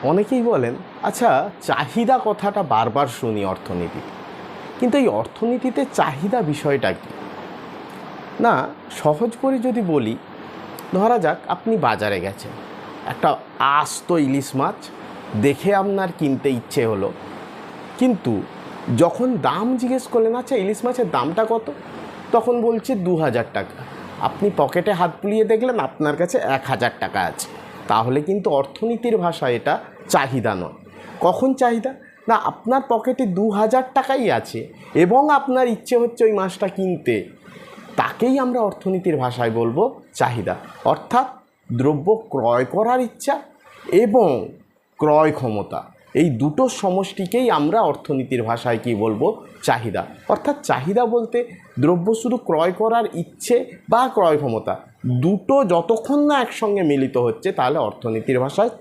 অনেকেই বলেন, আচ্ছা চাহিদা কথাটা বারবার শুনি অর্থনীতিতে, কিন্তু এই অর্থনীতিতে চাহিদা বিষয়টা কী? না, সহজ করে যদি বলি, ধরা যাক আপনি বাজারে গেছেন, একটা আস্ত ইলিশ মাছ দেখে আপনার কিনতে ইচ্ছে হলো, কিন্তু যখন দাম জিজ্ঞেস করলেন, আচ্ছা ইলিশ মাছের দামটা কত, তখন বলছে 2000 টাকা। আপনি পকেটে হাত বুলিয়ে দেখলেন আপনার কাছে 1000 টাকা আছে। তাহলে কিন্তু অর্থনীতির ভাষায় এটা চাহিদা নয়। কখন চাহিদা? না, আপনার পকেটে 2000 টাকাই আছে এবং আপনার ইচ্ছে হচ্ছে ওই মাছটা কিনতে, তাকেই আমরা অর্থনীতির ভাষায় বলবো চাহিদা। অর্থাৎ দ্রব্য ক্রয় করার ইচ্ছা এবং ক্রয় ক্ষমতা, এই দুটো সমষ্টিকেই আমরা অর্থনীতির ভাষায় কি বলবো? চাহিদা। অর্থাৎ চাহিদা বলতে দ্রব্য শুধু ক্রয় করার ইচ্ছে বা ক্রয় ক্ষমতা, দুটো যতক্ষণ না একসঙ্গে মিলিত হচ্ছে, তাহলে অর্থনীতির ভাষায়